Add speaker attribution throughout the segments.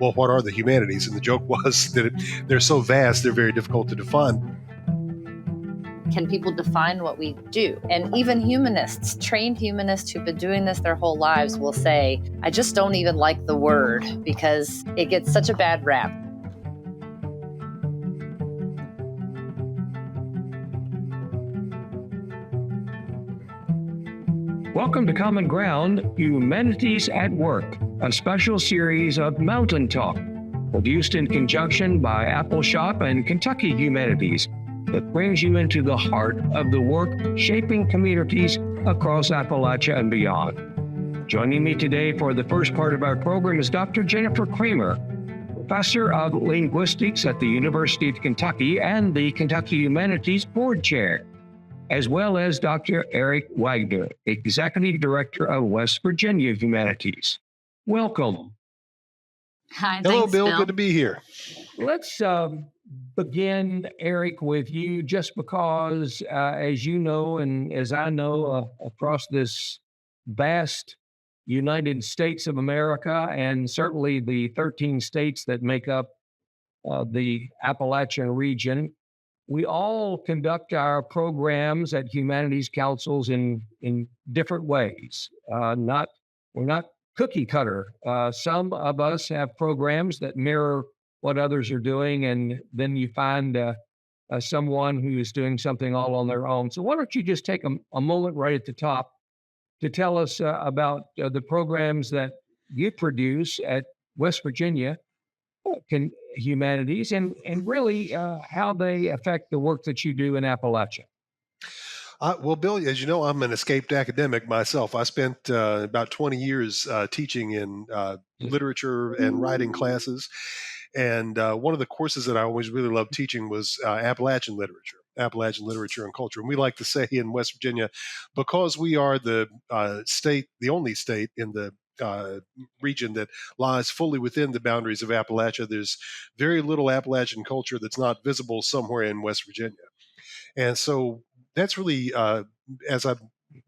Speaker 1: well, what are the humanities? And the joke was that they're so vast, they're very difficult to define.
Speaker 2: Can people define what we do? And even humanists, trained humanists who've been doing this their whole lives will say, I just don't even like the word because it gets such a bad rap.
Speaker 3: Welcome to Common Ground, Humanities at Work, a special series of Mountain Talk, produced in conjunction by Appalshop and Kentucky Humanities, that brings you into the heart of the work shaping communities across Appalachia and beyond. Joining me today for the first part of our program is Dr. Jennifer Kramer, Professor of Linguistics at the University of Kentucky and the Kentucky Humanities Board Chair, as well as Dr. Eric Wagner, Executive Director of West Virginia Humanities. Welcome.
Speaker 2: Hi,
Speaker 1: Hello,
Speaker 2: thanks,
Speaker 1: Bill. Good to be here.
Speaker 3: Let's begin, Eric, with you, just because, as you know, and as I know, across this vast United States of America, and certainly the 13 states that make up the Appalachian region, we all conduct our programs at Humanities Councils in different ways. We're not cookie cutter. Some of us have programs that mirror what others are doing, and then you find someone who is doing something all on their own. So why don't you just take a moment right at the top to tell us about the programs that you produce at West Virginia Humanities, and really how they affect the work that you do in Appalachia.
Speaker 1: Well, Bill, as you know, I'm an escaped academic myself. I spent about 20 years teaching in literature and writing classes. And one of the courses that I always really loved teaching was Appalachian literature and culture. And we like to say in West Virginia, because we are the only state in the region that lies fully within the boundaries of Appalachia, there's very little Appalachian culture that's not visible somewhere in West Virginia. And so that's really, as I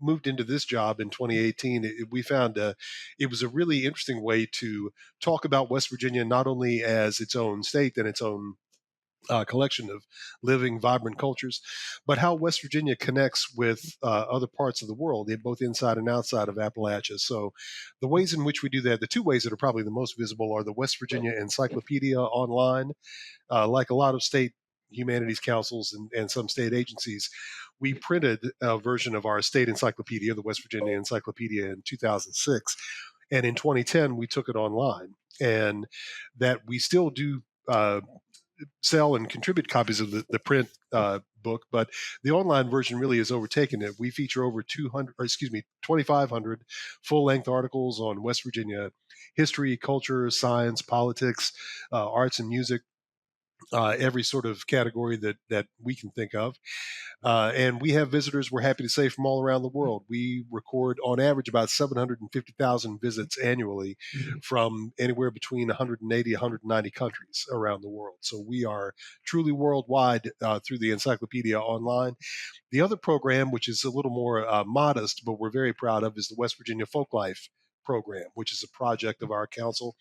Speaker 1: moved into this job in 2018, we found it was a really interesting way to talk about West Virginia, not only as its own state and its own collection of living, vibrant cultures, but how West Virginia connects with other parts of the world, both inside and outside of Appalachia. So the ways in which we do that, the two ways that are probably the most visible are the West Virginia Encyclopedia online. Like a lot of state humanities councils and some state agencies, we printed a version of our state encyclopedia, the West Virginia Encyclopedia, in 2006. And in 2010, we took it online. And that we still do sell and contribute copies of the print book, but the online version really has overtaken it. We feature over 2,500 full-length articles on West Virginia history, culture, science, politics, arts and music, every sort of category that we can think of. And we have visitors, we're happy to say, from all around the world. We record, on average, about 750,000 visits annually from anywhere between 180, 190 countries around the world. So we are truly worldwide through the encyclopedia online. The other program, which is a little more modest, but we're very proud of, is the West Virginia Folklife program, which is a project of our council.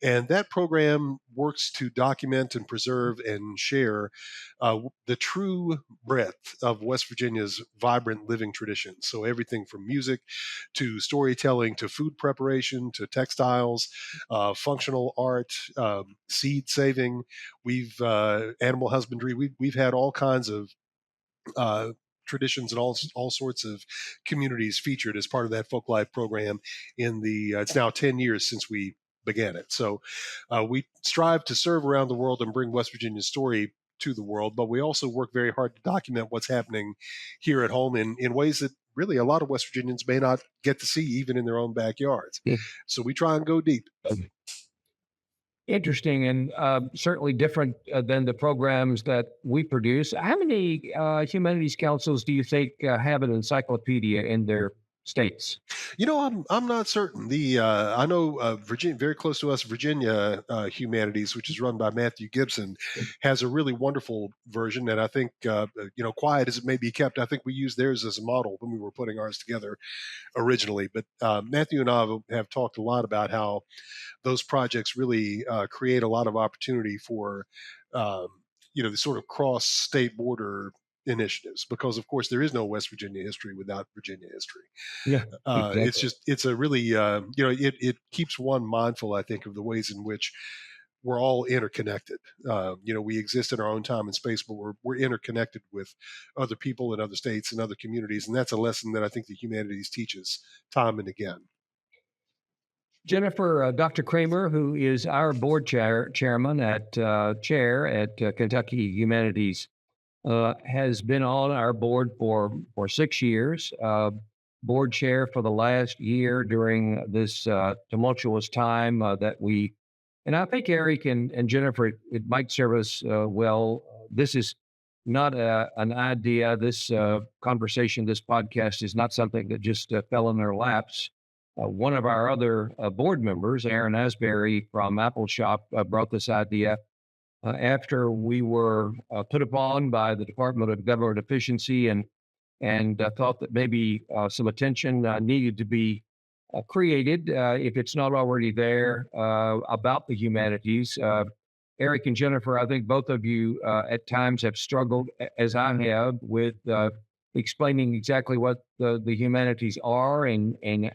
Speaker 1: And that program works to document and preserve and share the true breadth of West Virginia's vibrant living traditions. So everything from music to storytelling to food preparation to textiles, functional art, seed saving. We've animal husbandry. We've had all kinds of traditions and all sorts of communities featured as part of that Folklife program in the it's now 10 years since we began it. So we strive to serve around the world and bring West Virginia's story to the world, but we also work very hard to document what's happening here at home in ways that really a lot of West Virginians may not get to see even in their own backyards. Yeah. So we try and go deep.
Speaker 3: Interesting, and certainly different than the programs that we produce. How many humanities councils do you think have an encyclopedia in their states?
Speaker 1: I'm not certain. I know Virginia, very close to us, Virginia Humanities, which is run by Matthew Gibson, has a really wonderful version. And I think quiet as it may be kept, I think we used theirs as a model when we were putting ours together originally. But Matthew and I have talked a lot about how those projects really create a lot of opportunity for the sort of cross state border initiatives, because of course there is no West Virginia history without Virginia history.
Speaker 3: Yeah,
Speaker 1: It's
Speaker 3: exactly.
Speaker 1: just, it's a really, it keeps one mindful, I think, of the ways in which we're all interconnected. We exist in our own time and space, but we're interconnected with other people in other states and other communities. And that's a lesson that I think the humanities teaches time and again.
Speaker 3: Jennifer, Dr. Kramer, who is our board chairman chair at Kentucky Humanities, has been on our board for 6 years. Board chair for the last year during this tumultuous time and I think Eric and Jennifer, it might serve us well. This is not an idea. This conversation, this podcast is not something that just fell in our laps. One of our other board members, Aaron Asbury from Appalshop, brought this idea after we were put upon by the Department of Government Efficiency and thought that maybe some attention needed to be created, if it's not already there, about the humanities. Eric and Jennifer, I think both of you at times have struggled, as I have, with explaining exactly what the humanities are and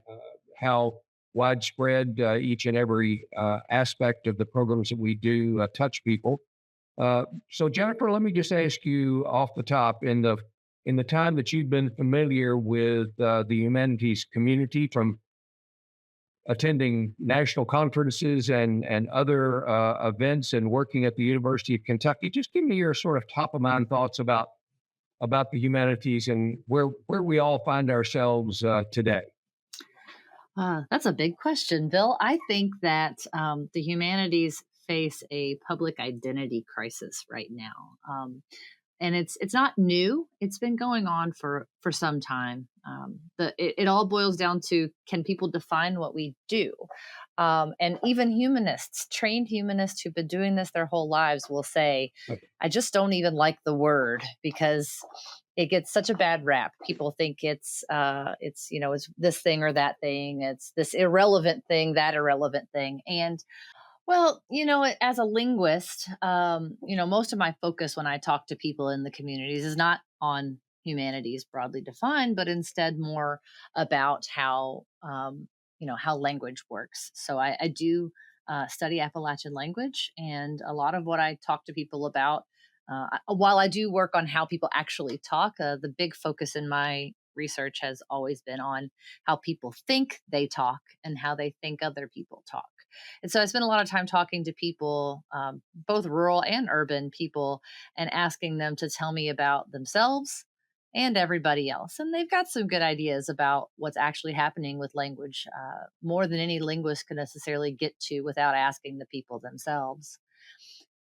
Speaker 3: how widespread each and every aspect of the programs that we do touch people. So Jennifer, let me just ask you off the top, in the time that you've been familiar with the humanities community, from attending national conferences and other events and working at the University of Kentucky, just give me your sort of top of mind thoughts about the humanities and where we all find ourselves today.
Speaker 2: That's a big question, Bill. I think that the humanities face a public identity crisis right now. And it's not new. It's been going on for some time. It all boils down to, can people define what we do? And even humanists, trained humanists who've been doing this their whole lives, will say, I just don't even like the word, because it gets such a bad rap. People think it's this thing or that thing. It's this irrelevant thing, that irrelevant thing. And well, as a linguist, most of my focus when I talk to people in the communities is not on humanities broadly defined, but instead more about how language works. So I do study Appalachian language, and a lot of what I talk to people about, while I do work on how people actually talk, the big focus in my research has always been on how people think they talk and how they think other people talk. And so I spent a lot of time talking to people, both rural and urban people, and asking them to tell me about themselves and everybody else. And they've got some good ideas about what's actually happening with language, more than any linguist could necessarily get to without asking the people themselves.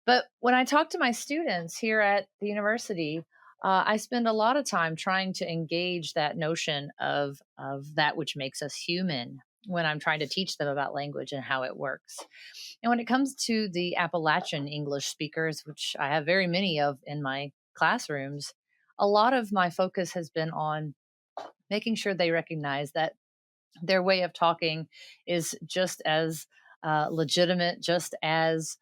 Speaker 2: But when I talk to my students here at the university, I spend a lot of time trying to engage that notion of that which makes us human when I'm trying to teach them about language and how it works. And when it comes to the Appalachian English speakers, which I have very many of in my classrooms, a lot of my focus has been on making sure they recognize that their way of talking is just as legitimate, just as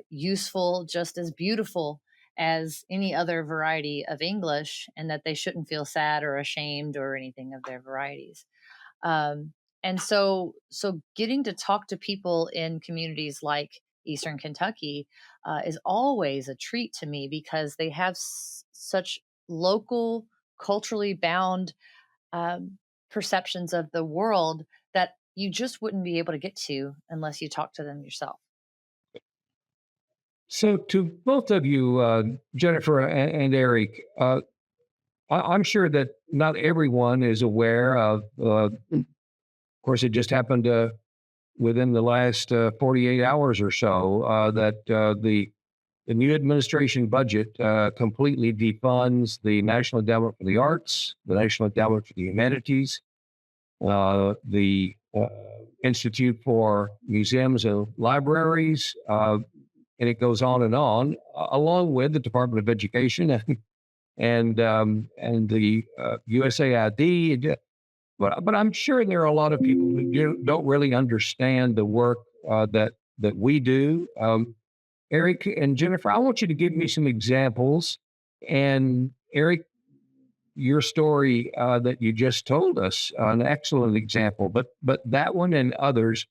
Speaker 2: useful, just as beautiful as any other variety of English, and that they shouldn't feel sad or ashamed or anything of their varieties. And so getting to talk to people in communities like Eastern Kentucky is always a treat to me, because they have such local, culturally bound perceptions of the world that you just wouldn't be able to get to unless you talk to them yourself.
Speaker 3: So, to both of you, Jennifer and Eric, I'm sure that not everyone is aware of course, it just happened within the last 48 hours or so that the new administration budget completely defunds the National Endowment for the Arts, the National Endowment for the Humanities, the Institute for Museums and Libraries, and it goes on, along with the Department of Education and the USAID. But I'm sure there are a lot of people who don't really understand the work that we do. Eric and Jennifer, I want you to give me some examples. And Eric, your story that you just told us, an excellent example, but that one and others.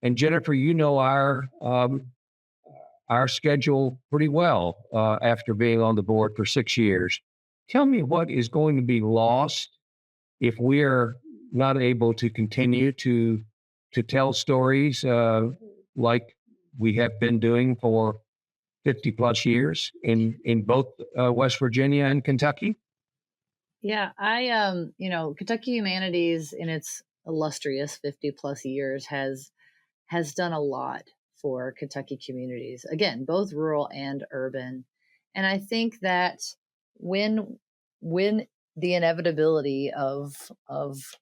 Speaker 3: And Jennifer, you know our schedule pretty well after being on the board for 6 years. Tell me what is going to be lost if we're not able to continue to tell stories like we have been doing for 50 plus years in both West Virginia and Kentucky.
Speaker 2: Yeah, Kentucky Humanities in its illustrious 50 plus years has done a lot for Kentucky communities. Again, both rural and urban. And I think that when the inevitability of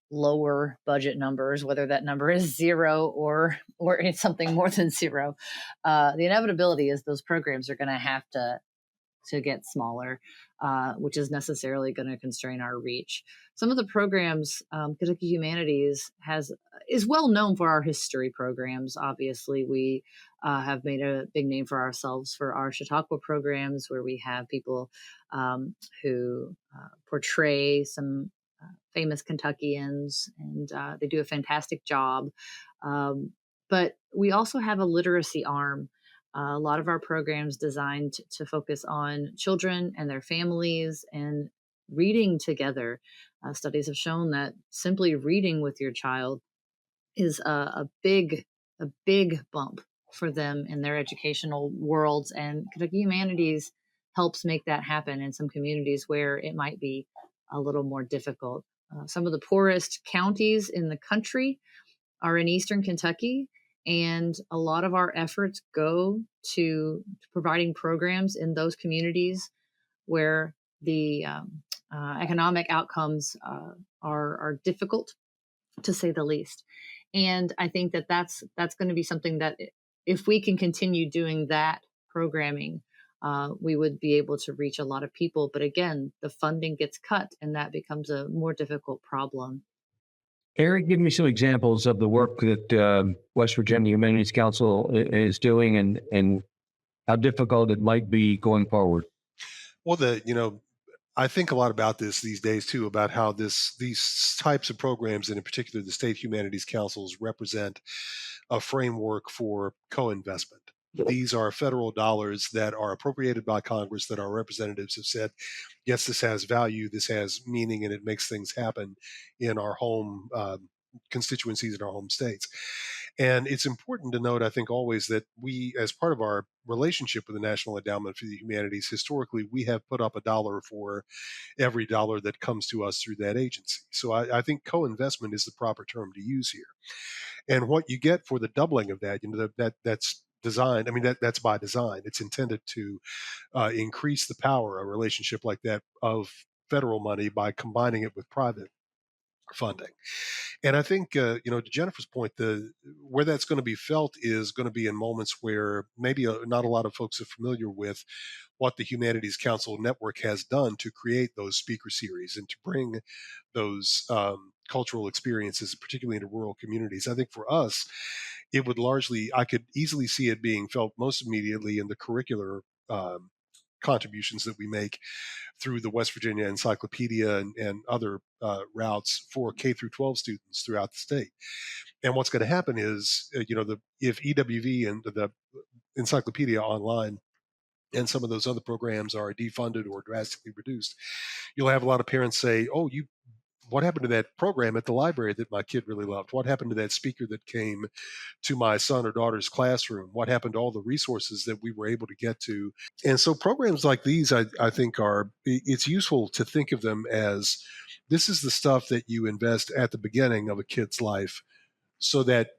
Speaker 2: lower budget numbers, whether that number is zero or it's something more than zero, the inevitability is those programs are going to have to get smaller, which is necessarily going to constrain our reach. Some of the programs, Kentucky Humanities is well known for our history programs. Obviously, we have made a big name for ourselves for our Chautauqua programs, where we have people who portray some famous Kentuckians, and they do a fantastic job. But we also have a literacy arm. A lot of our programs designed to focus on children and their families and reading together. Studies have shown that simply reading with your child is a big bump for them in their educational worlds. And Kentucky Humanities helps make that happen in some communities where it might be a little more difficult. Some of the poorest counties in the country are in Eastern Kentucky. And a lot of our efforts go to providing programs in those communities where the economic outcomes are difficult, to say the least. And I think that's going to be something that if we can continue doing that programming, we would be able to reach a lot of people. But again, the funding gets cut, and that becomes a more difficult problem.
Speaker 3: Eric, give me some examples of the work that West Virginia Humanities Council is doing and how difficult it might be going forward.
Speaker 1: Well, I think a lot about this these days too, about how these types of programs, and in particular the state humanities councils, represent a framework for co-investment. These are federal dollars that are appropriated by Congress that our representatives have said, yes, this has value, this has meaning, and it makes things happen in our home constituencies in our home states. And it's important to note, I think, always that we, as part of our relationship with the National Endowment for the Humanities, historically, we have put up $1 for every dollar that comes to us through that agency. So I think co-investment is the proper term to use here. And what you get for the doubling of that, that's designed. I mean, that's by design. It's intended to increase the power, a relationship like that, of federal money by combining it with private funding. And I think, to Jennifer's point, where that's going to be felt is going to be in moments where maybe not a lot of folks are familiar with what the Humanities Council Network has done to create those speaker series and to bring those cultural experiences, particularly into rural communities. I think for us, I could easily see it being felt most immediately in the curricular contributions that we make through the West Virginia Encyclopedia and other routes for K through 12 students throughout the state. And what's going to happen is, if EWV and the Encyclopedia Online and some of those other programs are defunded or drastically reduced, you'll have a lot of parents say, "Oh, what happened to that program at the library that my kid really loved? What happened to that speaker that came to my son or daughter's classroom? What happened to all the resources that we were able to get to?" And so programs like these, I think it's useful to think of them as, this is the stuff that you invest at the beginning of a kid's life so that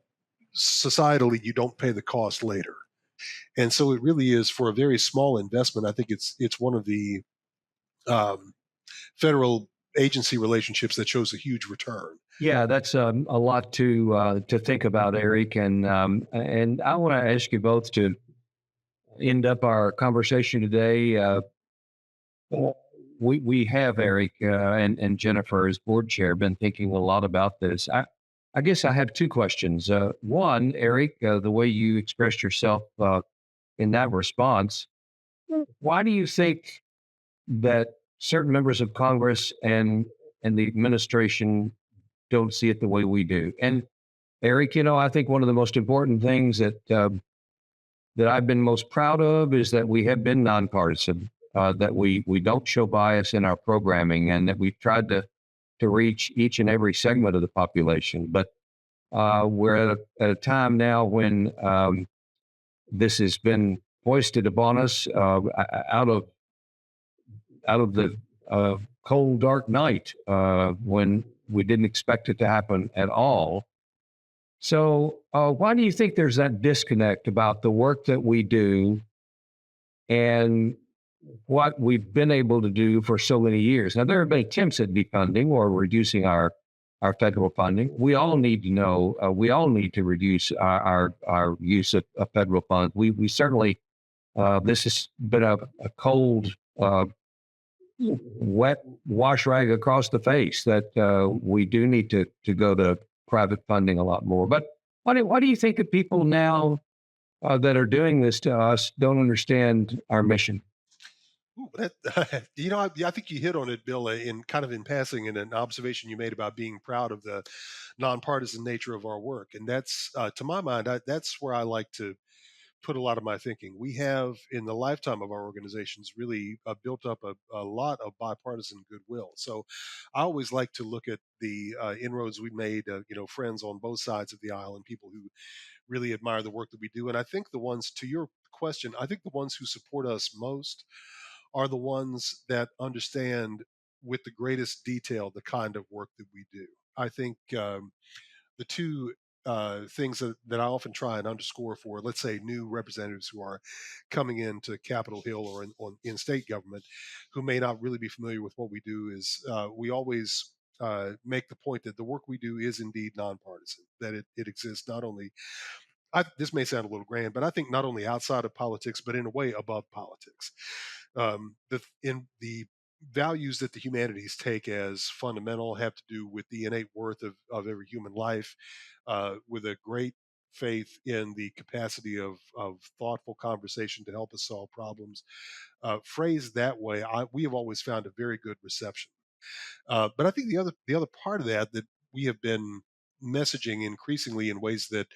Speaker 1: societally you don't pay the cost later. And so it really is, for a very small investment, I think it's one of the federal agency relationships that shows a huge return.
Speaker 3: Yeah, that's a lot to think about, Eric, and I want to ask you both to end up our conversation today. We have Eric and Jennifer as board chair been thinking a lot about this. I guess I have two questions. One, Eric, the way you expressed yourself in that response, why do you think that certain members of Congress and the administration don't see it the way we do? And Eric, I think one of the most important things that I've been most proud of is that we have been nonpartisan, that we don't show bias in our programming, and that we've tried to reach each and every segment of the population. But we're at a time now when this has been foisted upon us out of the cold, dark night when we didn't expect it to happen at all. So why do you think there's that disconnect about the work that we do and what we've been able to do for so many years? Now, there have been attempts at defunding or reducing our federal funding. We all need to know, we all need to reduce our use of federal funds. We certainly, this has been a cold, wet wash rag across the face that we do need to go to private funding a lot more. But why do you think that people now that are doing this to us don't understand our mission?
Speaker 1: Ooh, I think you hit on it, Bill, in kind of in passing, in an observation you made about being proud of the nonpartisan nature of our work, and that's, to my mind, that's where I like to put a lot of my thinking. We have, in the lifetime of our organizations, really built up a lot of bipartisan goodwill. So I always like to look at the inroads we made, friends on both sides of the aisle and people who really admire the work that we do. And I think the ones, to your question, I think the ones who support us most are the ones that understand with the greatest detail the kind of work that we do. I think the two things that I often try and underscore for, let's say, new representatives who are coming into Capitol Hill or in state government who may not really be familiar with what we do is we always make the point that the work we do is indeed nonpartisan, that it exists not only, this may sound a little grand, but I think not only outside of politics, but in a way above politics. In the values that the humanities take as fundamental have to do with the innate worth of every human life, with a great faith in the capacity of thoughtful conversation to help us solve problems. Phrased that way, we have always found a very good reception. But I think the other part of that we have been messaging increasingly in ways that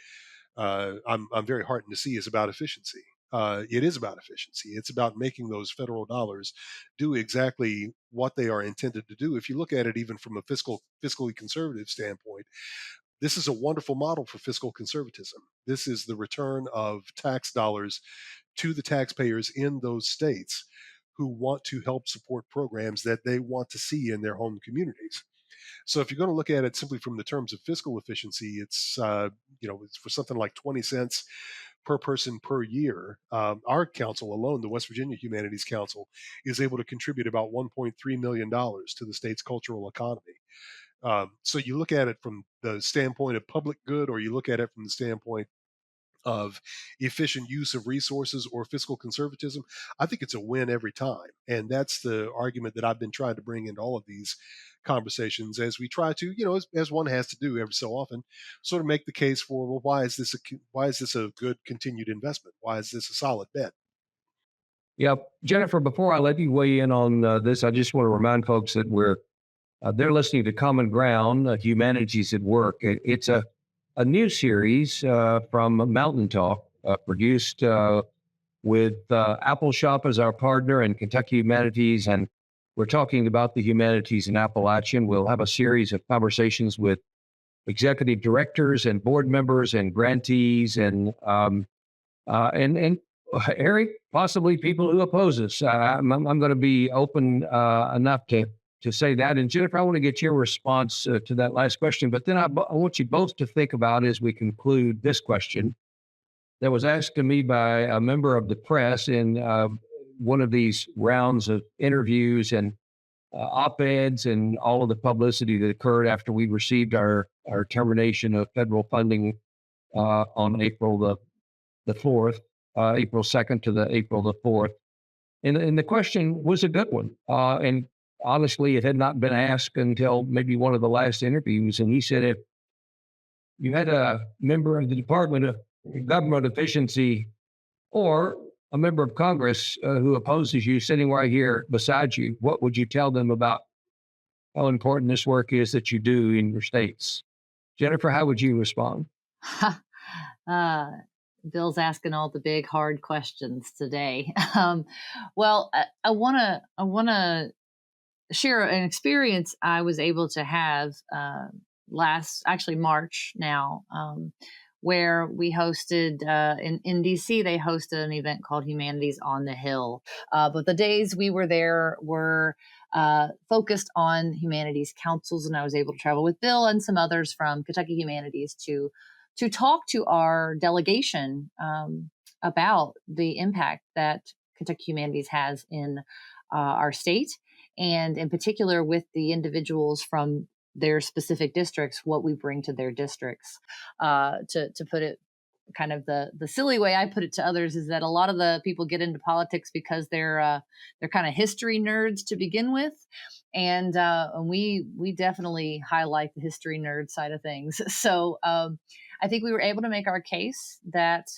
Speaker 1: I'm very heartened to see is about efficiency. It is about efficiency. It's about making those federal dollars do exactly what they are intended to do. If you look at it even from a fiscally conservative standpoint, this is a wonderful model for fiscal conservatism. This is the return of tax dollars to the taxpayers in those states who want to help support programs that they want to see in their home communities. So if you're going to look at it simply from the terms of fiscal efficiency, it's for something like 20 cents per person per year. Our council alone, the West Virginia Humanities Council, is able to contribute about $1.3 million to the state's cultural economy. So you look at it from the standpoint of public good, or you look at it from the standpoint of efficient use of resources or fiscal conservatism, I think it's a win every time. And that's the argument that I've been trying to bring into all of these conversations as we try to, as one has to do every so often, sort of make the case for, well, why is this a good continued investment? Why is this a solid bet?
Speaker 3: Yeah, Jennifer, before I let you weigh in on this, I just want to remind folks that they're listening to Common Ground, Humanities at Work. It's a new series from Mountain Talk, produced with Appalshop as our partner and Kentucky Humanities. And we're talking about the humanities in Appalachia. And we'll have a series of conversations with executive directors and board members and grantees and Eric, possibly people who oppose us. I'm going to be open enough to say that. And Jennifer, I want to get your response to that last question. But then I want you both to think about, as we conclude, this question that was asked to me by a member of the press in one of these rounds of interviews. And op-eds and all of the publicity that occurred after we received our termination of federal funding on April the 4th, April 2nd to the April the 4th. And the question was a good one. And honestly, it had not been asked until maybe one of the last interviews. And he said, if you had a member of the Department of Government Efficiency or a member of Congress who opposes you sitting right here beside you, what would you tell them about how important this work is that you do in your states? Jennifer, how would you respond?
Speaker 2: Bill's asking all the big hard questions today. Well, I wanna share an experience I was able to have actually March now, where we hosted in DC. They hosted an event called Humanities on the Hill, but the days we were there were focused on humanities councils, and I was able to travel with Bill and some others from Kentucky Humanities to talk to our delegation about the impact that Kentucky Humanities has in our state, and in particular with the individuals from their specific districts, what we bring to their districts. To put it kind of the silly way I put it to others is that a lot of the people get into politics because they're kind of history nerds to begin with, and we definitely highlight the history nerd side of things. So I think we were able to make our case that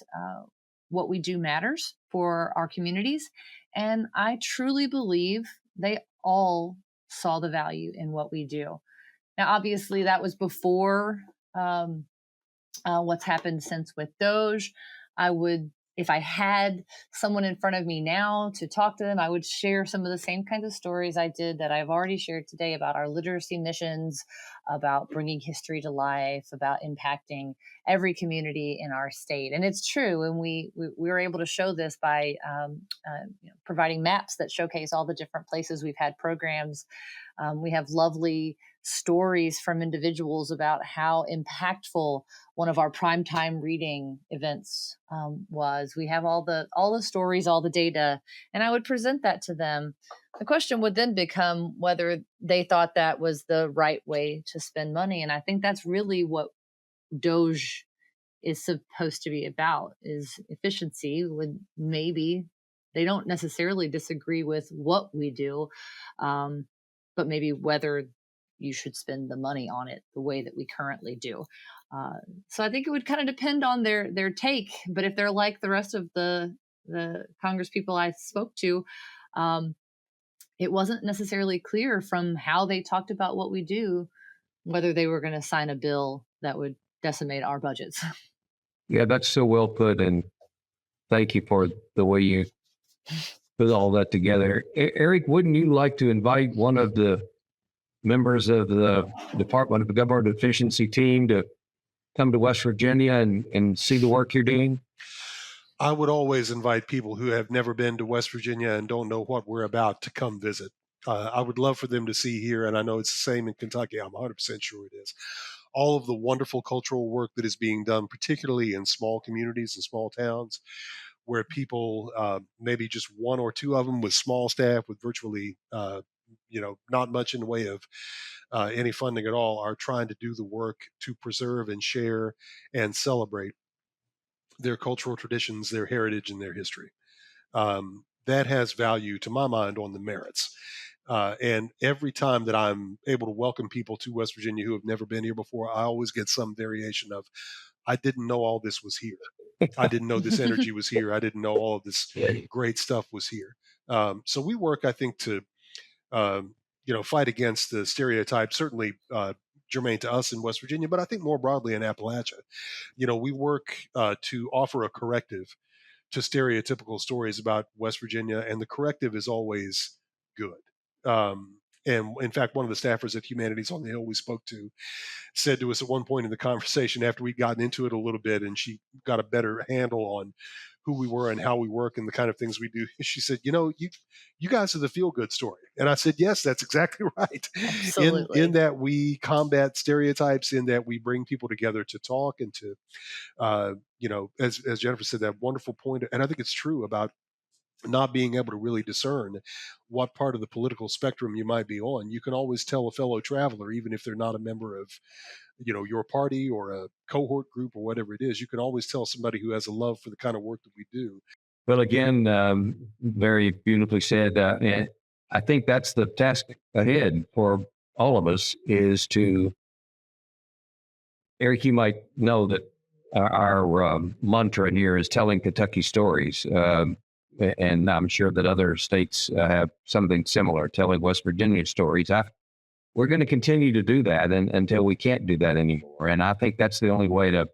Speaker 2: what we do matters for our communities, and I truly believe they all saw the value in what we do. Now, obviously, that was before what's happened since with Doge. I would, if I had someone in front of me now to talk to them, I would share some of the same kinds of stories I did that I've already shared today about our literacy missions, about bringing history to life, about impacting every community in our state. And it's true. And we were able to show this by providing maps that showcase all the different places we've had programs. We have lovely stories from individuals about how impactful one of our primetime reading events was. We have all the stories, all the data, and I would present that to them. The question would then become whether they thought that was the right way to spend money. And I think that's really what Doge is supposed to be about, is efficiency. When maybe they don't necessarily disagree with what we do, but maybe whether you should spend the money on it the way that we currently do. So I think it would kind of depend on their take. But if they're like the rest of the Congress people I spoke to, it wasn't necessarily clear from how they talked about what we do whether they were going to sign a bill that would decimate our budgets.
Speaker 3: Yeah, that's so well put. And thank you for the way you put all that together. Eric, wouldn't you like to invite one of the members of the Department of Government Efficiency team to come to West Virginia and see the work you're doing?
Speaker 1: I would always invite people who have never been to West Virginia and don't know what we're about to come visit. I would love for them to see here, and I know it's the same in Kentucky. I'm 100% sure it is. All of the wonderful cultural work that is being done, particularly in small communities and small towns, where people, maybe just one or two of them with small staff, with virtually, not much in the way of any funding at all, are trying to do the work to preserve and share and celebrate their cultural traditions, their heritage, and their history. That has value to my mind on the merits. And every time that I'm able to welcome people to West Virginia who have never been here before, I always get some variation of, I didn't know all this was here. I didn't know this energy was here. I didn't know all of this great stuff was here. So we work, I think, to fight against the stereotypes, certainly germane to us in West Virginia, but I think more broadly in Appalachia. We work to offer a corrective to stereotypical stories about West Virginia, and the corrective is always good. And in fact, one of the staffers at Humanities on the Hill we spoke to said to us at one point in the conversation, after we'd gotten into it a little bit and she got a better handle on who we were and how we work and the kind of things we do, she said, you guys are the feel good story. And I said, yes, that's exactly right.
Speaker 2: Absolutely.
Speaker 1: In that we combat stereotypes, in that we bring people together to talk and to, as Jennifer said, that wonderful point. And I think it's true about not being able to really discern what part of the political spectrum you might be on, you can always tell a fellow traveler, even if they're not a member of, your party or a cohort group or whatever it is. You can always tell somebody who has a love for the kind of work that we do.
Speaker 3: Well, again, very beautifully said. And I think that's the task ahead for all of us is to, Eric, you might know that our mantra here is telling Kentucky stories. And I'm sure that other states have something similar, telling West Virginia stories. We're going to continue to do that until we can't do that anymore. And I think that's the only way to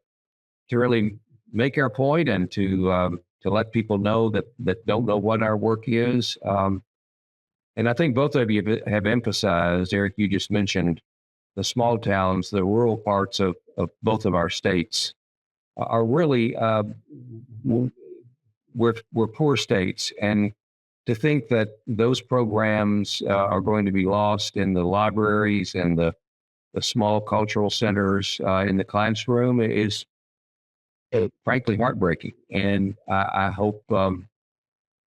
Speaker 3: really make our point and to let people know that don't know what our work is. And I think both of you have emphasized, Eric, you just mentioned the small towns, the rural parts of both of our states are really, we're poor states. And to think that those programs are going to be lost in the libraries and the small cultural centers in the classroom is frankly heartbreaking. And I hope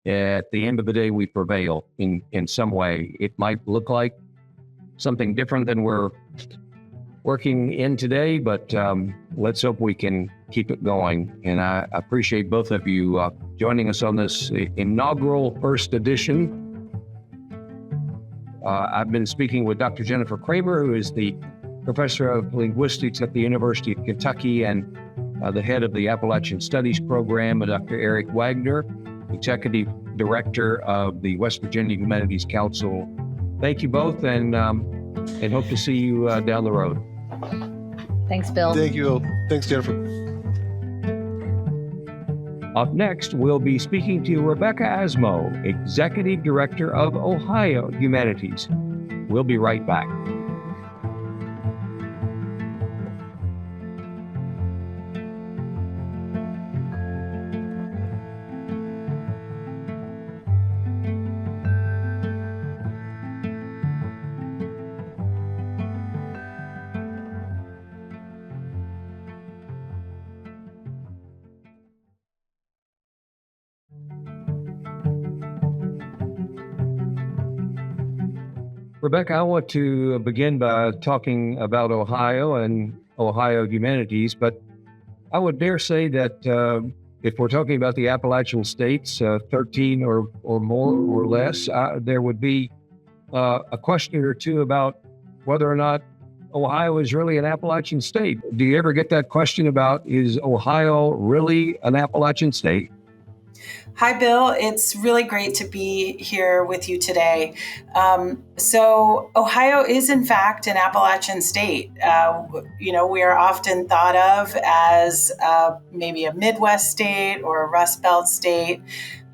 Speaker 3: at the end of the day we prevail in some way. It might look like something different than we're working in today, but let's hope we can keep it going. And I appreciate both of you joining us on this inaugural first edition. I've been speaking with Dr. Jennifer Kramer, who is the professor of linguistics at the University of Kentucky and the head of the Appalachian Studies program, and Dr. Eric Wagner, executive director of the West Virginia Humanities Council. Thank you both, and hope to see you down the road.
Speaker 2: Thanks, Bill.
Speaker 1: Thank you. Thanks, Jennifer.
Speaker 3: Up next, we'll be speaking to Rebecca Asmo, executive director of Ohio Humanities. We'll be right back. Rebecca, I want to begin by talking about Ohio and Ohio Humanities, but I would dare say that if we're talking about the Appalachian states, 13 or more or less, there would be a question or two about whether or not Ohio is really an Appalachian state. Do you ever get that question about, is Ohio really an Appalachian state?
Speaker 4: Hi, Bill. It's really great to be here with you today. So Ohio is, in fact, an Appalachian state. We are often thought of as maybe a Midwest state or a Rust Belt state.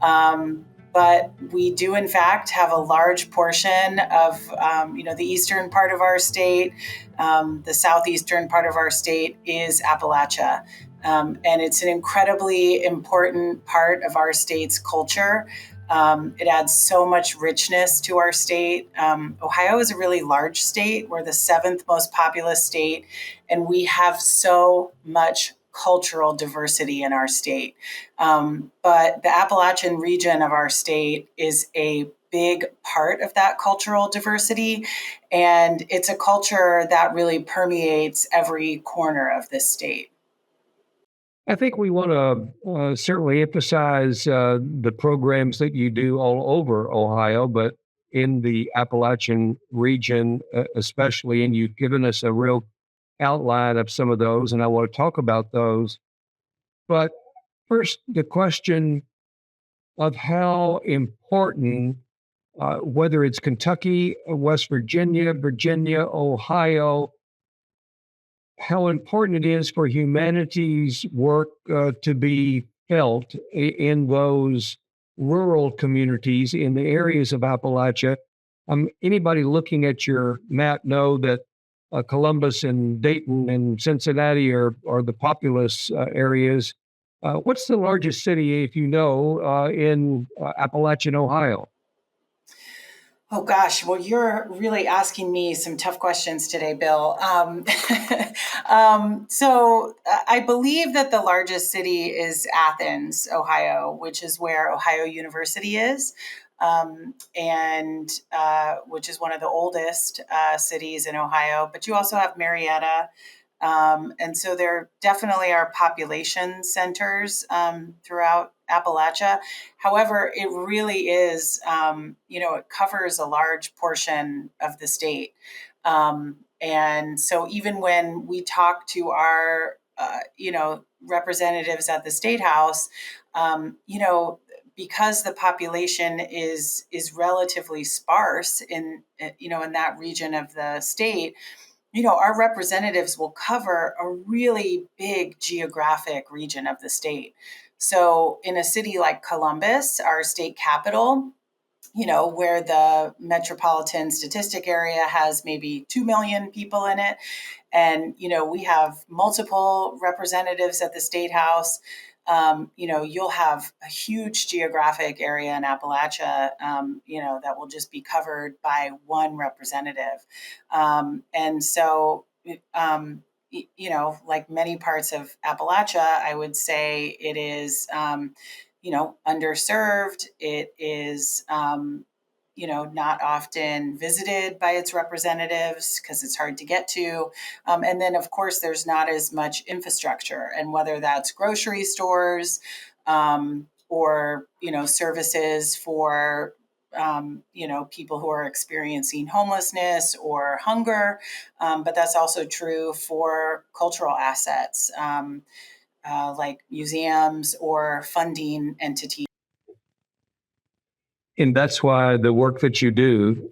Speaker 4: But we do, in fact, have a large portion of, the eastern part of our state. The southeastern part of our state is Appalachia. And it's an incredibly important part of our state's culture. It adds so much richness to our state. Ohio is a really large state. We're the 7th most populous state, and we have so much cultural diversity in our state. But the Appalachian region of our state is a big part of that cultural diversity, and it's a culture that really permeates every corner of this state.
Speaker 3: I think we want to certainly emphasize the programs that you do all over Ohio, but in the Appalachian region especially, and you've given us a real outline of some of those, and I want to talk about those. But first, the question of how important, whether it's Kentucky, West Virginia, Ohio, how important it is for humanities work to be felt in those rural communities in the areas of Appalachia. Anybody looking at your map know that Columbus and Dayton and Cincinnati are the populous areas. What's the largest city, if you know, in Appalachian, Ohio?
Speaker 4: Oh gosh, well, you're really asking me some tough questions today, Bill. I believe that the largest city is Athens, Ohio, which is where Ohio University is, and which is one of the oldest cities in Ohio. But you also have Marietta. And so there definitely are population centers throughout Appalachia. However, it really is, it covers a large portion of the state. And so even when we talk to our, representatives at the state house, because the population is relatively sparse in that region of the state, our representatives will cover a really big geographic region of the state. So in a city like Columbus, our state capital, where the metropolitan statistic area has maybe 2 million people in it. And, we have multiple representatives at the state house. You'll have a huge geographic area in Appalachia, that will just be covered by one representative. And so, like many parts of Appalachia, I would say it is, underserved. It is, not often visited by its representatives because it's hard to get to. And then, of course, there's not as much infrastructure, and whether that's grocery stores or, services for people who are experiencing homelessness or hunger. But that's also true for cultural assets like museums or funding entities.
Speaker 3: And that's why the work that you do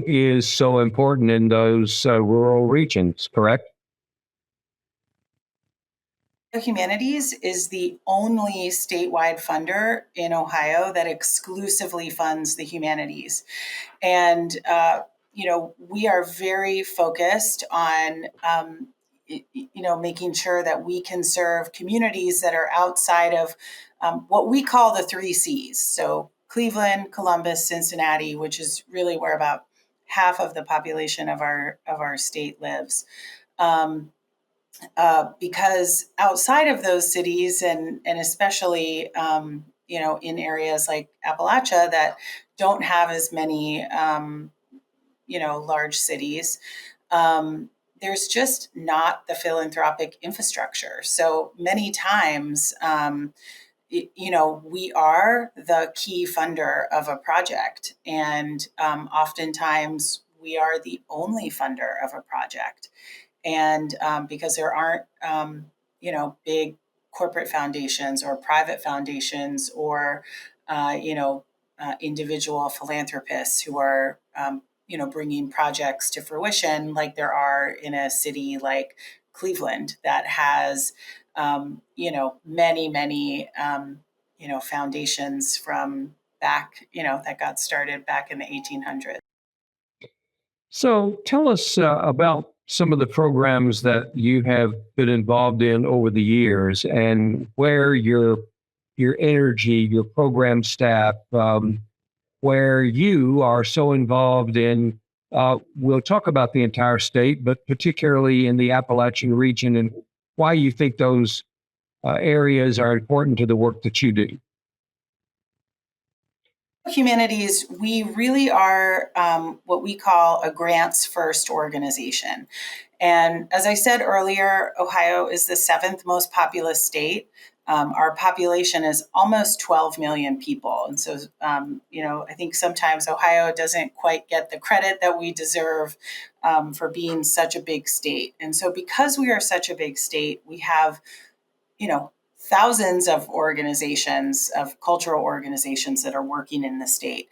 Speaker 3: is so important in those rural regions, correct?
Speaker 4: Humanities is the only statewide funder in Ohio that exclusively funds the humanities. And, we are very focused on, making sure that we can serve communities that are outside of what we call the three C's. So Cleveland, Columbus, Cincinnati, which is really where about half of the population of our state lives. Because outside of those cities, and especially in areas like Appalachia that don't have as many large cities, there's just not the philanthropic infrastructure. So many times, we are the key funder of a project, and oftentimes we are the only funder of a project. And because there aren't, big corporate foundations or private foundations or, individual philanthropists who are, bringing projects to fruition like there are in a city like Cleveland that has, many, many, foundations from back, that got started back in the 1800s.
Speaker 3: So tell us about some of the programs that you have been involved in over the years and where your energy, your program staff, where you are so involved in. We'll talk about the entire state, but particularly in the Appalachian region and why you think those areas are important to the work that you do.
Speaker 4: Humanities, we really are what we call a grants first organization. And as I said earlier, Ohio is the seventh most populous state. Our population is almost 12 million people. And so, I think sometimes Ohio doesn't quite get the credit that we deserve for being such a big state. And so because we are such a big state, we have, thousands of organizations, of cultural organizations that are working in the state.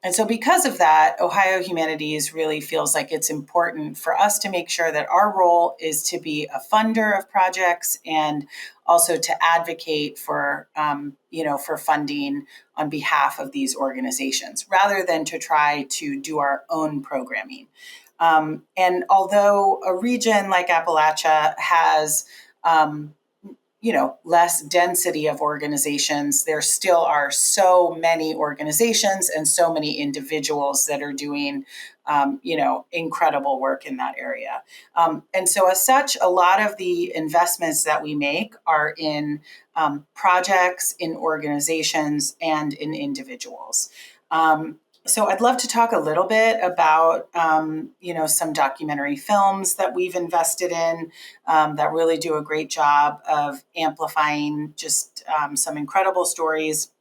Speaker 4: And so, because of that, Ohio Humanities really feels like it's important for us to make sure that our role is to be a funder of projects and also to advocate for, for funding on behalf of these organizations, rather than to try to do our own programming. And although a region like Appalachia has, less density of organizations, there still are so many organizations and so many individuals that are doing, incredible work in that area. And so, as such, a lot of the investments that we make are in projects, in organizations, and in individuals. So I'd love to talk a little bit about, some documentary films that we've invested in that really do a great job of amplifying just some incredible stories,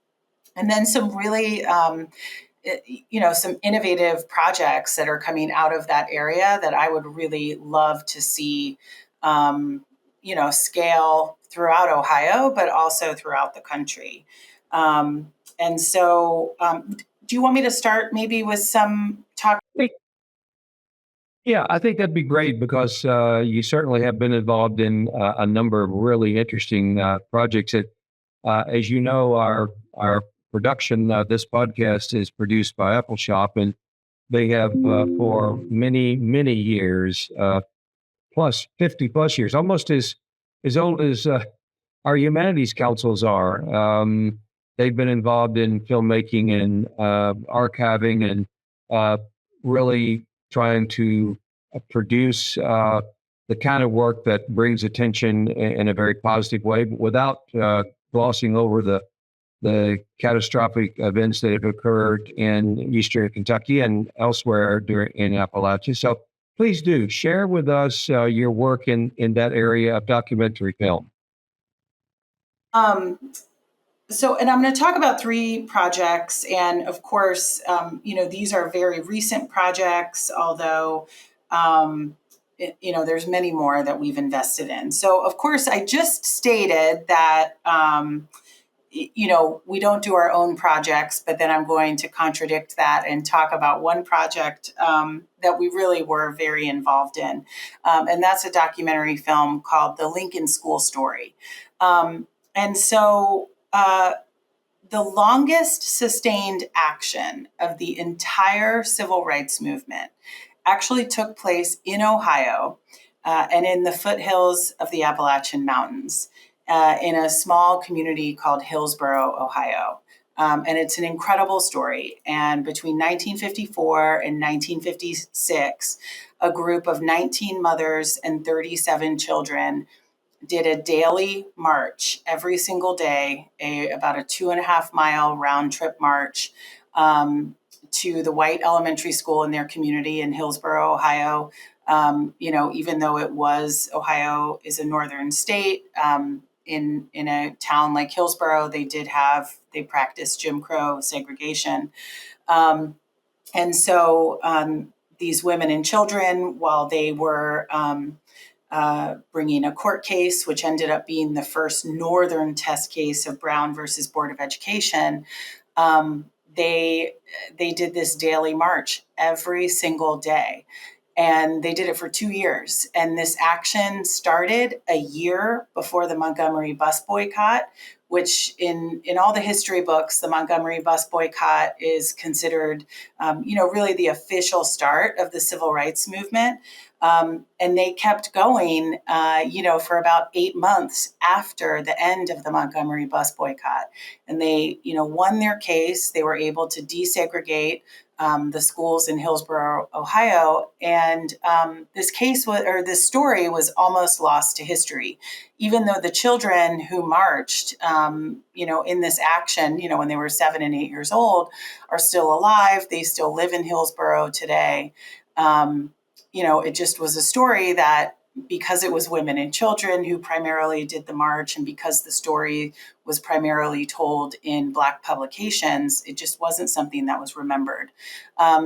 Speaker 4: and then some really, some innovative projects that are coming out of that area that I would really love to see, scale throughout Ohio, but also throughout the country. And so, do you want me to start maybe with some talk?
Speaker 3: Yeah, I think that'd be great because you certainly have been involved in a number of really interesting projects. As you know, our production, this podcast is produced by Appalshop, and they have for many, many years, plus 50 plus years, almost as old as our humanities councils are. They've been involved in filmmaking and archiving and really trying to produce the kind of work that brings attention in a very positive way, but without glossing over the catastrophic events that have occurred in Eastern Kentucky and elsewhere in Appalachia. So please do share with us your work in that area of documentary film.
Speaker 4: And I'm going to talk about 3 projects. And of course, these are very recent projects, although, there's many more that we've invested in. So, of course, I just stated that, we don't do our own projects, but then I'm going to contradict that and talk about one project that we really were very involved in. And that's a documentary film called The Lincoln School Story. And so, the longest sustained action of the entire civil rights movement actually took place in Ohio and in the foothills of the Appalachian Mountains in a small community called Hillsboro, Ohio. And it's an incredible story. And between 1954 and 1956, a group of 19 mothers and 37 children did a daily march every single day, about a 2.5-mile round trip march to the white elementary school in their community in Hillsboro, Ohio. Even though Ohio is a northern state, in a town like Hillsboro, they practiced Jim Crow segregation. And so these women and children, while they were bringing a court case, which ended up being the first northern test case of Brown versus Board of Education, they did this daily march every single day. And they did it for 2 years. And this action started a year before the Montgomery bus boycott, which in all the history books, the Montgomery bus boycott is considered, really the official start of the civil rights movement. And they kept going, for about 8 months after the end of the Montgomery bus boycott. And they, won their case. They were able to desegregate the schools in Hillsboro, Ohio. And this story was almost lost to history, even though the children who marched, in this action, when they were 7 and 8 years old, are still alive. They still live in Hillsboro today. It just was a story that, because it was women and children who primarily did the march, and because the story was primarily told in Black publications, it just wasn't something that was remembered.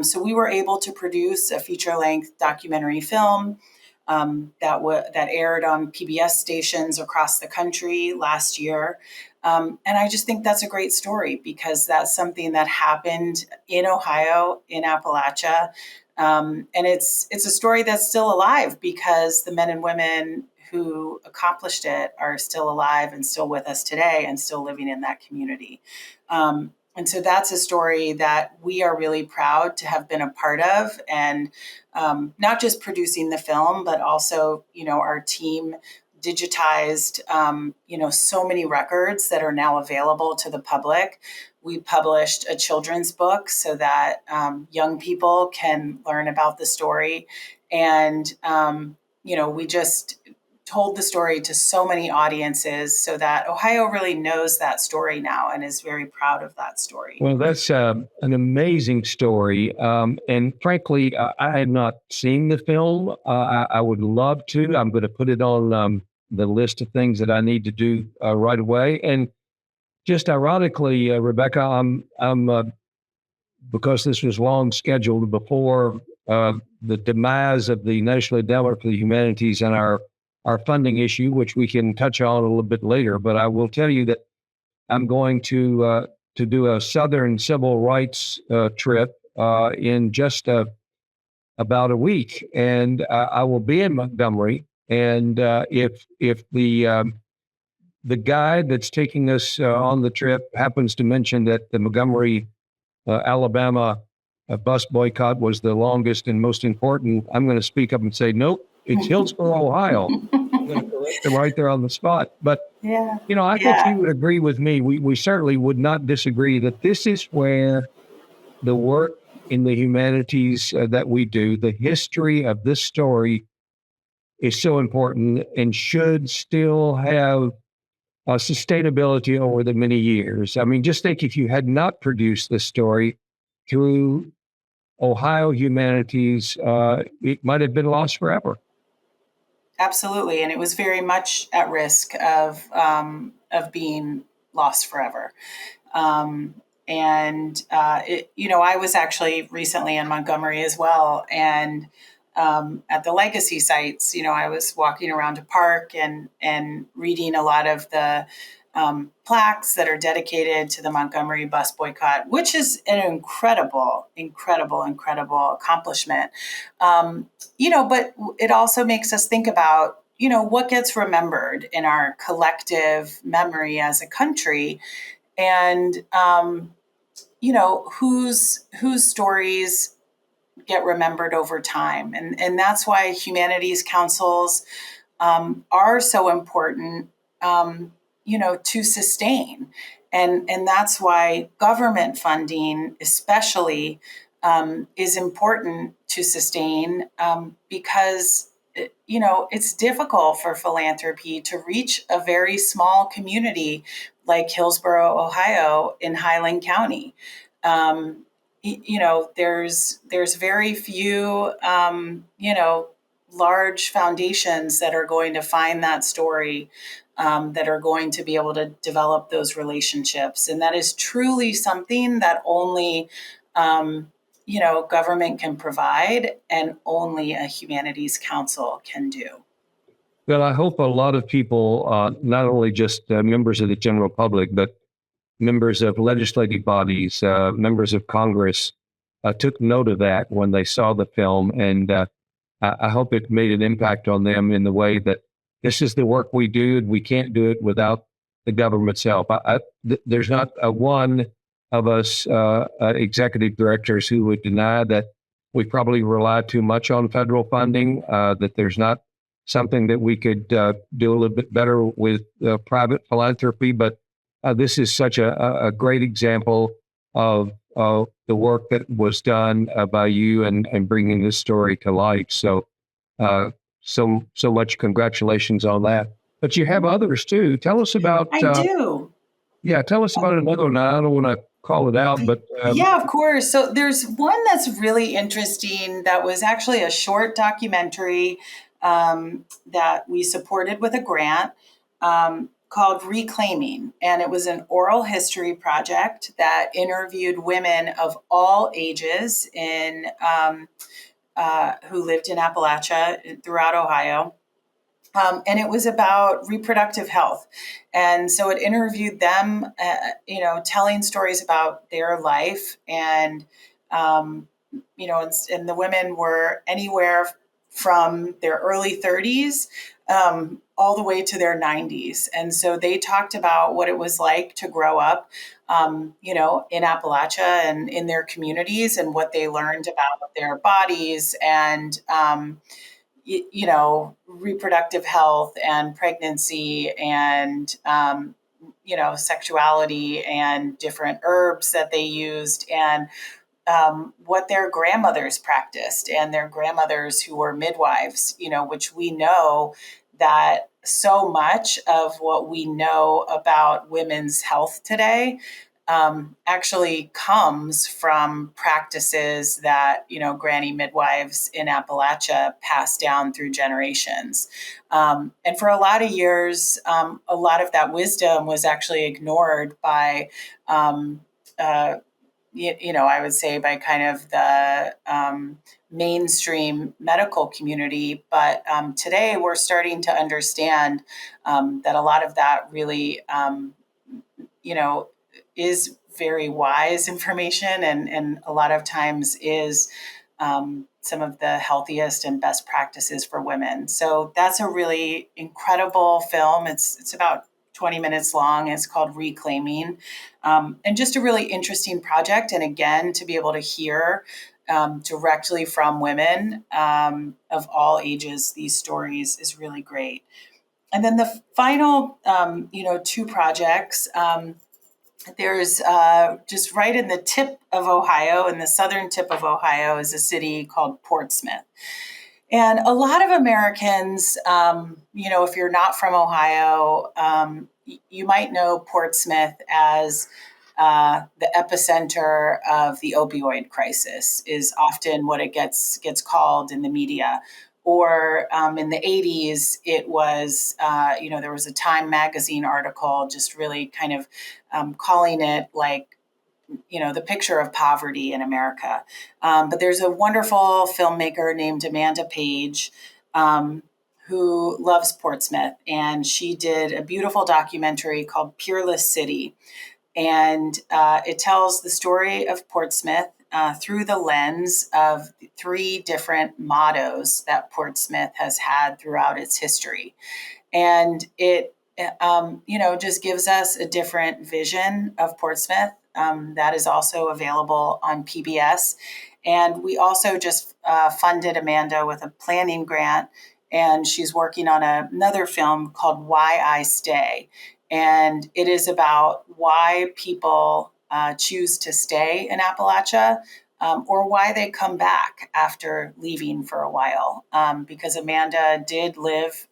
Speaker 4: So we were able to produce a feature-length documentary film that aired on PBS stations across the country last year. And I just think that's a great story because that's something that happened in Ohio, in Appalachia. And it's a story that's still alive because the men and women who accomplished it are still alive and still with us today and still living in that community. And so that's a story that we are really proud to have been a part of, and not just producing the film, but also, our team digitized, so many records that are now available to the public. We published a children's book so that young people can learn about the story. And, we just told the story to so many audiences so that Ohio really knows that story now and is very proud of that story.
Speaker 3: Well, that's an amazing story. And frankly, I had not seen the film. I would love to. I'm going to put it on the list of things that I need to do right away. And just ironically, Rebecca, I'm because this was long scheduled before the demise of the National Endowment for the Humanities and our funding issue, which we can touch on a little bit later. But I will tell you that I'm going to do a Southern civil rights trip in just about a week, and I will be in Montgomery. And if the guide that's taking us on the trip happens to mention that the Montgomery, Alabama bus boycott was the longest and most important, I'm going to speak up and say, nope, it's Hillsboro, Ohio. I'm going to correct them right there on the spot. But, I think you would agree with me. We certainly would not disagree that this is where the work in the humanities that we do, the history of this story is so important and should still have sustainability over the many years. I mean, just think if you had not produced this story through Ohio Humanities, it might have been lost forever.
Speaker 4: Absolutely, and it was very much at risk of being lost forever. I was actually recently in Montgomery as well, and at the legacy sites, I was walking around a park and reading a lot of the plaques that are dedicated to the Montgomery bus boycott, which is an incredible accomplishment. But it also makes us think about, what gets remembered in our collective memory as a country, and whose stories get remembered over time, and that's why humanities councils are so important, to sustain, and that's why government funding, especially, is important to sustain, because it's difficult for philanthropy to reach a very small community like Hillsboro, Ohio, in Highland County. There's very few, large foundations that are going to find that story, that are going to be able to develop those relationships. And that is truly something that only, government can provide, and only a humanities council can do.
Speaker 3: Well, I hope a lot of people, not only just members of the general public, but members of legislative bodies, members of Congress, took note of that when they saw the film. And I hope it made an impact on them in the way that this is the work we do, and we can't do it without the government's help. There's not one of us executive directors who would deny that we probably rely too much on federal funding, that there's not something that we could do a little bit better with private philanthropy. But this is such a great example of the work that was done by you and bringing this story to light. So much congratulations on that. But you have others too. Tell us about.
Speaker 4: I do.
Speaker 3: Yeah, tell us about another one. I don't want to call it out, but
Speaker 4: yeah, of course. So there's one that's really interesting. That was actually a short documentary that we supported with a grant, called Reclaiming. And it was an oral history project that interviewed women of all ages who lived in Appalachia throughout Ohio. And it was about reproductive health. And so it interviewed them, telling stories about their life. And, and the women were anywhere from their early 30s all the way to their 90s. And so they talked about what it was like to grow up, in Appalachia and in their communities, and what they learned about their bodies, and reproductive health and pregnancy and, sexuality and different herbs that they used and what their grandmothers practiced and their grandmothers who were midwives, which we know that so much of what we know about women's health today actually comes from practices that granny midwives in Appalachia passed down through generations. And for a lot of years, a lot of that wisdom was actually ignored by I would say by kind of the mainstream medical community. But today we're starting to understand that a lot of that really, is very wise information and a lot of times is some of the healthiest and best practices for women. So that's a really incredible film. It's about 20 minutes long. It's called Reclaiming, and just a really interesting project. And again, to be able to hear directly from women of all ages these stories is really great. And then the final, two projects. There's just right in the tip of Ohio, in the southern tip of Ohio, is a city called Portsmouth. And a lot of Americans, if you're not from Ohio, you might know Portsmouth as the epicenter of the opioid crisis, is often what it gets called in the media. Or in the 80s, it was, there was a Time magazine article just really kind of calling it like, the picture of poverty in America. But there's a wonderful filmmaker named Amanda Page who loves Portsmouth. And she did a beautiful documentary called Peerless City. And it tells the story of Portsmouth through the lens of three different mottos that Portsmouth has had throughout its history. And it, just gives us a different vision of Portsmouth. That is also available on PBS. And we also just funded Amanda with a planning grant, and she's working on another film called Why I Stay. And it is about why people choose to stay in Appalachia or why they come back after leaving for a while. Because Amanda did live,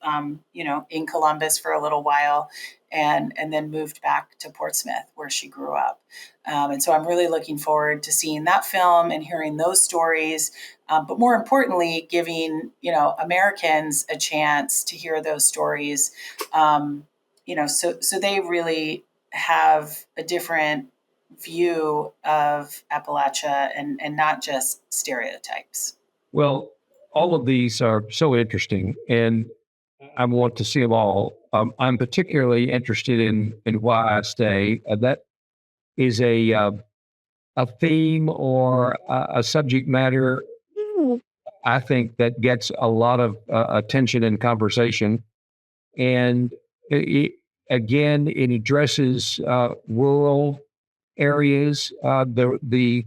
Speaker 4: in Columbus for a little while and then moved back to Portsmouth where she grew up. And so I'm really looking forward to seeing that film and hearing those stories. But more importantly, giving, Americans a chance to hear those stories. So they really have a different view of Appalachia and not just stereotypes.
Speaker 3: Well, all of these are so interesting, and I want to see them all. I'm particularly interested in Why I Stay. That is a theme or a subject matter, I think, that gets a lot of attention and conversation. And again, it addresses rural areas. The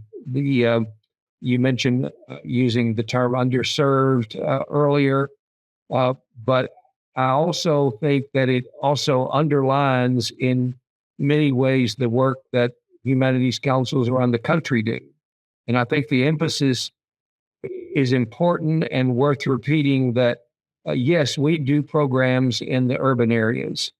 Speaker 3: you mentioned using the term underserved earlier, but I also think that it also underlines in many ways the work that humanities councils around the country do. And I think the emphasis is important and worth repeating that, yes, we do programs in the urban areas.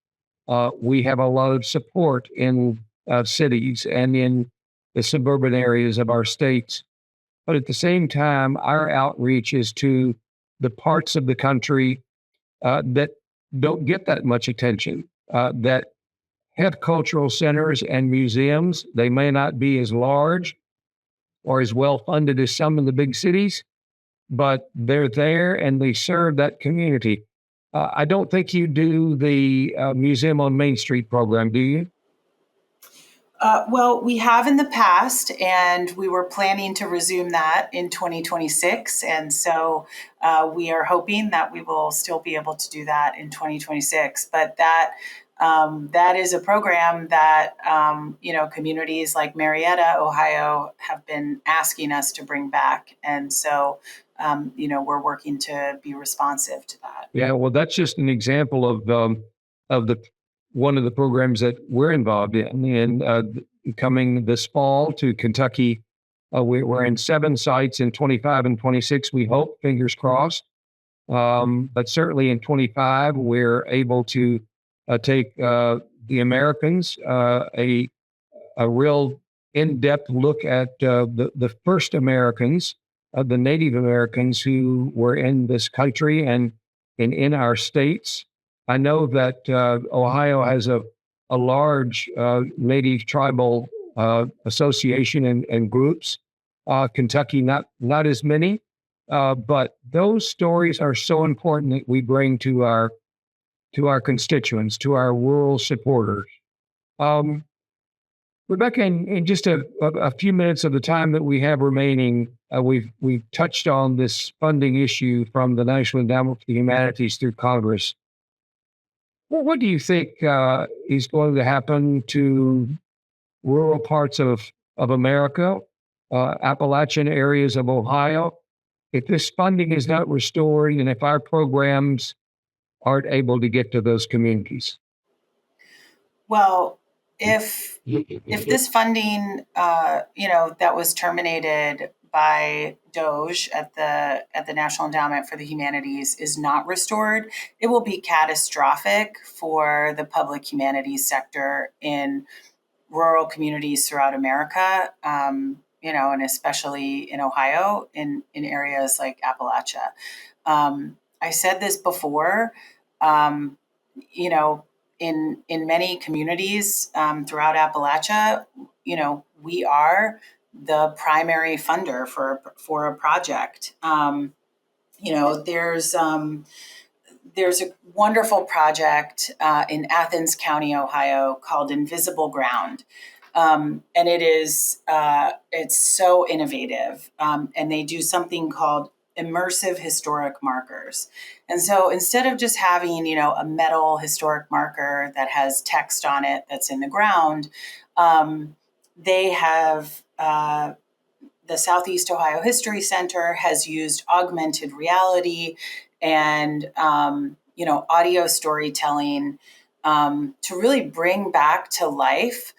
Speaker 3: We have a lot of support in cities and in the suburban areas of our states. But at the same time, our outreach is to the parts of the country that don't get that much attention, that have cultural centers and museums. They may not be as large or as well funded as some in the big cities, but they're there and they serve that community. I don't think you do the Museum on Main Street program, do you?
Speaker 4: Well, we have in the past, and we were planning to resume that in 2026. And so we are hoping that we will still be able to do that in 2026. But that is a program that, communities like Marietta, Ohio, have been asking us to bring back. And so we're working to be responsive to that.
Speaker 3: Yeah, well, that's just an example of the one of the programs that we're involved in. And coming this fall to Kentucky, we're in 7 sites in 25 and 26. We hope, fingers crossed. But certainly in 25, we're able to take the Americans a real in-depth look at the first Americans, the Native Americans who were in this country and in our states. I know that Ohio has a large Native tribal association and groups. Kentucky, not as many, but those stories are so important that we bring to our constituents, to our rural supporters. Rebecca, in just a few minutes of the time that we have remaining, we've touched on this funding issue from the National Endowment for the Humanities through Congress. What do you think is going to happen to rural parts of America, Appalachian areas of Ohio, if this funding is not restored and if our programs aren't able to get to those communities?
Speaker 4: Well, if this funding, that was terminated by DOGE at the National Endowment for the Humanities is not restored, it will be catastrophic for the public humanities sector in rural communities throughout America, and especially in Ohio, in areas like Appalachia. I said this before, in many communities throughout Appalachia, we are the primary funder for a project. There's a wonderful project in Athens County, Ohio, called Invisible Ground. And it's so innovative. And they do something called immersive historic markers. And so instead of just having, a metal historic marker that has text on it that's in the ground, they have the Southeast Ohio History Center has used augmented reality and audio storytelling to really bring back to life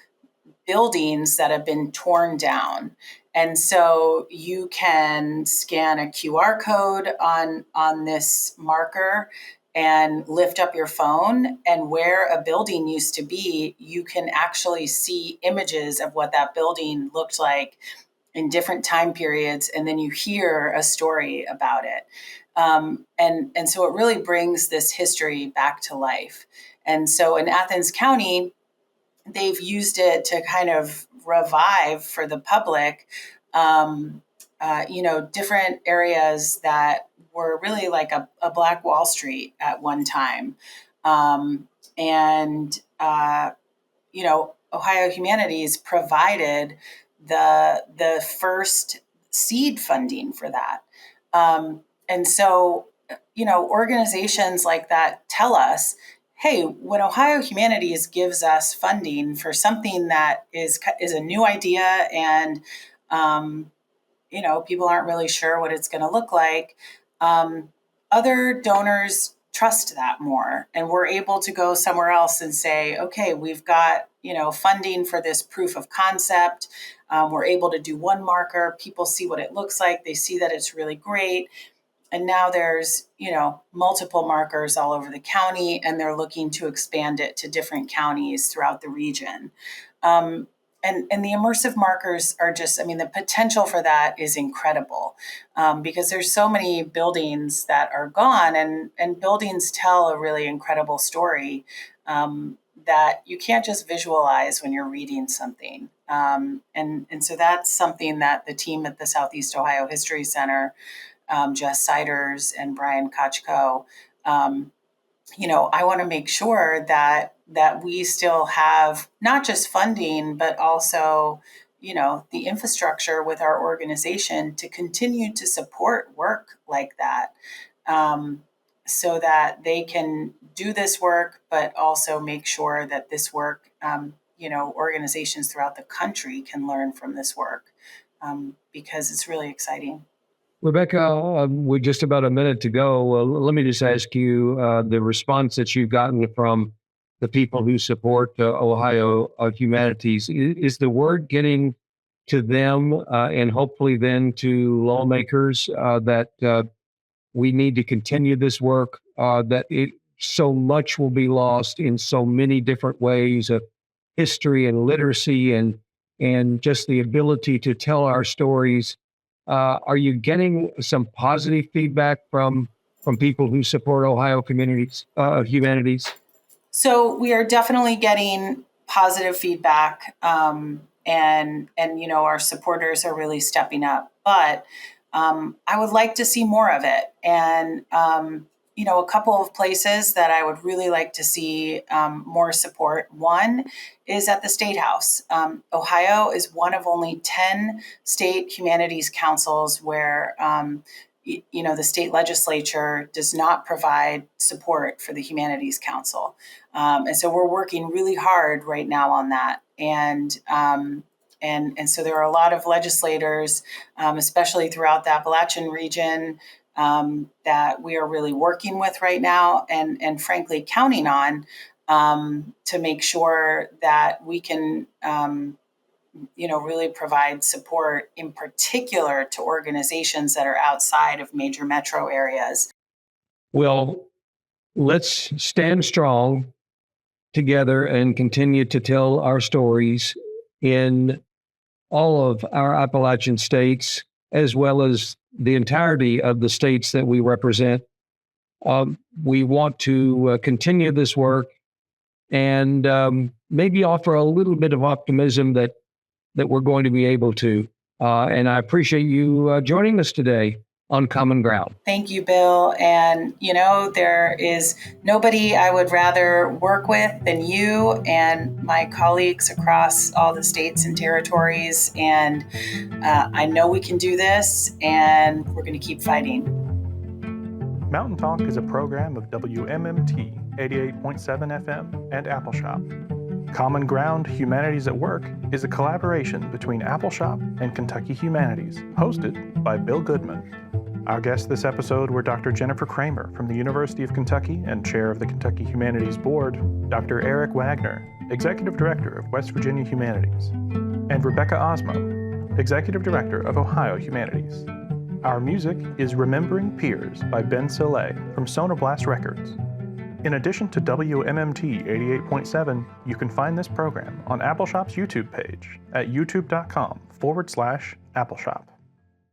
Speaker 4: buildings that have been torn down. And so you can scan a QR code on this marker and lift up your phone, and where a building used to be, you can actually see images of what that building looked like in different time periods, and then you hear a story about it. And so it really brings this history back to life. And so in Athens County, they've used it to kind of revive for the public, different areas that were really like a Black Wall Street at one time. Ohio Humanities provided the first seed funding for that. And so, organizations like that tell us, hey, when Ohio Humanities gives us funding for something that is a new idea and, people aren't really sure what it's going to look like, other donors trust that more. And we're able to go somewhere else and say, okay, we've got, funding for this proof of concept. We're able to do one marker. People see what it looks like. They see that it's really great. And now there's, multiple markers all over the county, and they're looking to expand it to different counties throughout the region. And the immersive markers are just, the potential for that is incredible, because there's so many buildings that are gone, and buildings tell a really incredible story that you can't just visualize when you're reading something. And so that's something that the team at the Southeast Ohio History Center, Jess Siders and Brian Kochko, I want to make sure that we still have not just funding, but also, the infrastructure with our organization to continue to support work like that, so that they can do this work, but also make sure that this work, organizations throughout the country can learn from this work, because it's really exciting.
Speaker 3: Rebecca, with just about a minute to go, let me just ask you the response that you've gotten from the people who support Ohio Humanities. Is the word getting to them and hopefully then to lawmakers that we need to continue this work, that so much will be lost in so many different ways of history and literacy and just the ability to tell our stories? Are you getting some positive feedback from people who support Ohio communities humanities?
Speaker 4: So we are definitely getting positive feedback, and our supporters are really stepping up. But I would like to see more of it, and a couple of places that I would really like to see more support. One is at the State House. Ohio is one of only 10 state humanities councils where the state legislature does not provide support for the Humanities Council. And so we're working really hard right now on that. And so there are a lot of legislators, especially throughout the Appalachian region, that we are really working with right now and frankly counting on to make sure that we can really provide support in particular to organizations that are outside of major metro areas.
Speaker 3: Well, let's stand strong together and continue to tell our stories in all of our Appalachian states, as well as the entirety of the states that we represent. We want to continue this work and maybe offer a little bit of optimism that we're going to be able to. And I appreciate you joining us today on Common Ground.
Speaker 4: Thank you, Bill. And, there is nobody I would rather work with than you and my colleagues across all the states and territories. And I know we can do this, and we're going to keep fighting.
Speaker 5: Mountain Talk is a program of WMMT 88.7 FM and Appalshop. Common Ground Humanities at Work is a collaboration between Appalshop and Kentucky Humanities, hosted by Bill Goodman. Our guests this episode were Dr. Jennifer Kramer from the University of Kentucky and Chair of the Kentucky Humanities Board, Dr. Eric Wagner, Executive Director of West Virginia Humanities, and Rebecca Osmo, Executive Director of Ohio Humanities. Our music is Remembering Peers by Ben Sollee from sonaBLAST Records. In addition to WMMT 88.7, you can find this program on Appalshop's YouTube page at youtube.com/Appalshop.